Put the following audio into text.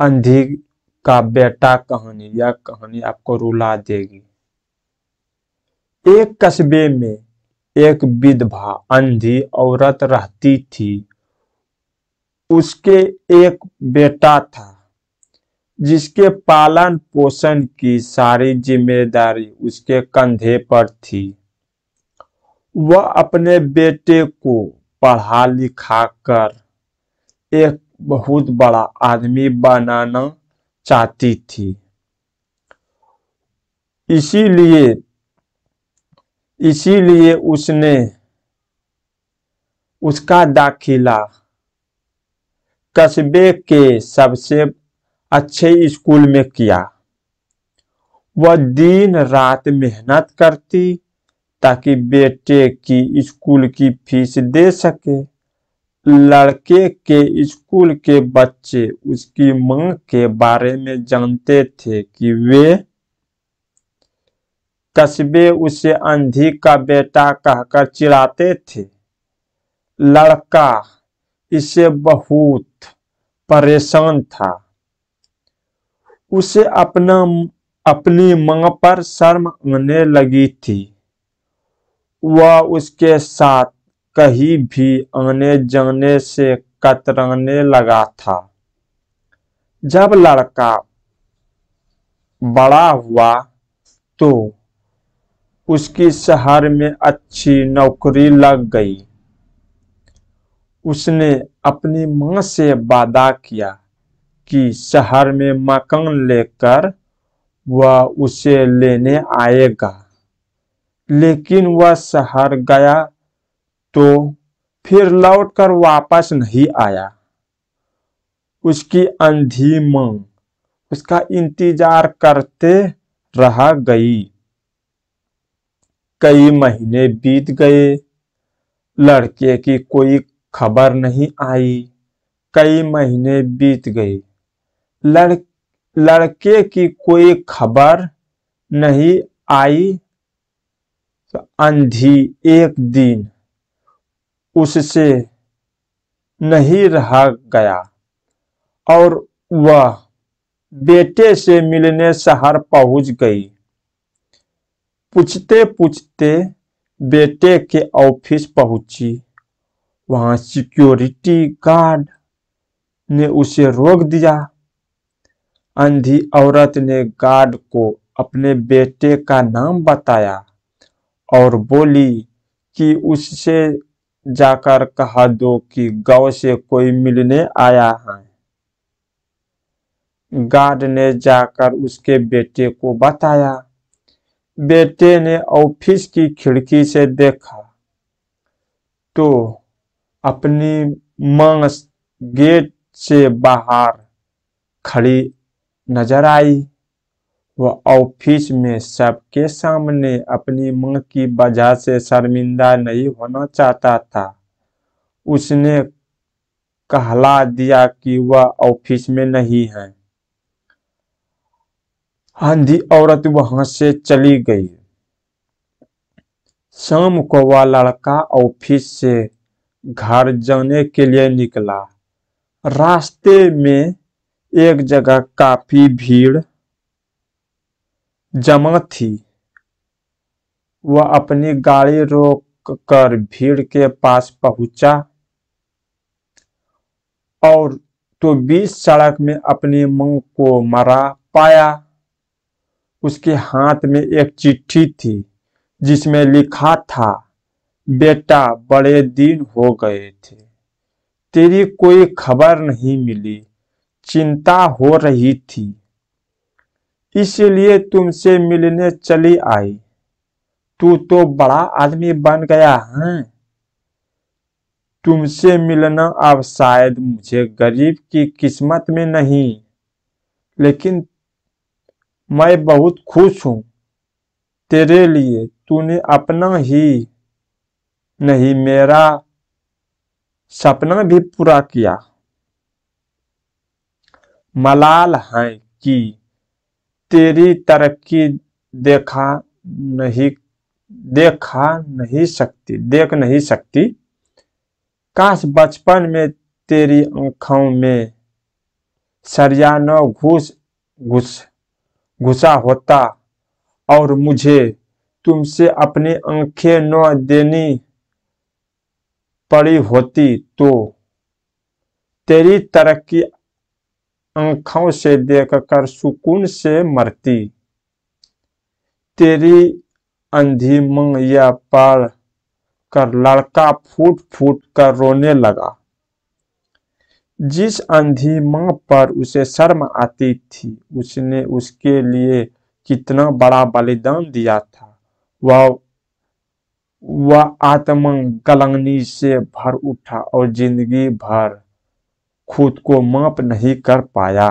अंधी का बेटा कहानी। यह कहानी आपको रुला देगी। एक कस्बे में एक विधवा अंधी औरत रहती थी। उसके एक बेटा था जिसके पालन पोषण की सारी जिम्मेदारी उसके कंधे पर थी। वह अपने बेटे को पढ़ा लिखा कर एक बहुत बड़ा आदमी बनाना चाहती थी। इसीलिए उसने उसका दाखिला कस्बे के सबसे अच्छे स्कूल में किया। वह दिन रात मेहनत करती ताकि बेटे की स्कूल की फीस दे सके। लड़के के स्कूल के बच्चे उसकी मां के बारे में जानते थे कि वे कस्बे उसे अंधी का बेटा कहकर चिढ़ाते थे। लड़का इससे बहुत परेशान था। उसे अपनी मां पर शर्म आने लगी थी। वह उसके साथ कहीं भी आने जाने से कतराने लगा था। जब लड़का बड़ा हुआ तो उसकी शहर में अच्छी नौकरी लग गई। उसने अपनी मां से वादा किया कि शहर में मकान लेकर वह उसे लेने आएगा। लेकिन वह शहर गया तो फिर लौटकर वापस नहीं आया। उसकी अंधी मां उसका इंतजार करते रह गई। कई महीने बीत गए। लड़के की कोई खबर नहीं आई। कई महीने बीत गए। लड़के की कोई खबर नहीं आई तो अंधी एक दिन उससे नहीं रह गया और वह बेटे से मिलने शहर पहुंच गई। पूछते पूछते बेटे के ऑफिस पहुंची। वहां सिक्योरिटी गार्ड ने उसे रोक दिया। अंधी औरत ने गार्ड को अपने बेटे का नाम बताया और बोली कि उससे जाकर कह दो कि गांव से कोई मिलने आया है। गार्ड ने जाकर उसके बेटे को बताया। बेटे ने ऑफिस की खिड़की से देखा तो अपनी मां गेट से बाहर खड़ी नजर आई। वह ऑफिस में सबके सामने अपनी मां की वजह से शर्मिंदा नहीं होना चाहता था। उसने कहला दिया कि वह ऑफिस में नहीं है। अंधी औरत वहां से चली गई। शाम को वह लड़का ऑफिस से घर जाने के लिए निकला। रास्ते में एक जगह काफी भीड़ जमा थी। वह अपनी गाड़ी रोक कर भीड़ के पास पहुंचा और तो बीच सड़क में अपनी मां को मरा पाया। उसके हाथ में एक चिट्ठी थी जिसमें लिखा था, बेटा बड़े दिन हो गए थे, तेरी कोई खबर नहीं मिली, चिंता हो रही थी, इसलिए तुमसे मिलने चली आई। तू तो बड़ा आदमी बन गया है। तुमसे मिलना अब शायद मुझे गरीब की किस्मत में नहीं, लेकिन मैं बहुत खुश हूं तेरे लिए। तूने अपना ही नहीं मेरा सपना भी पूरा किया। मलाल है कि तेरी तरक्की देख नहीं सकती। काश बचपन में तेरी आंखों में सरिया न घुसा होता और मुझे तुमसे अपनी आंखें न देनी पड़ी होती तो तेरी तरक्की आंखों से देखकर सुकून से मरती। तेरी अंधी मां यह पढ़ कर लड़का फूट फूट कर रोने लगा। जिस अंधी मां पर उसे शर्म आती थी, उसने उसके लिए कितना बड़ा बलिदान दिया था। वह आत्मग्लानि से भर उठा और जिंदगी भर खुद को माफ नहीं कर पाया।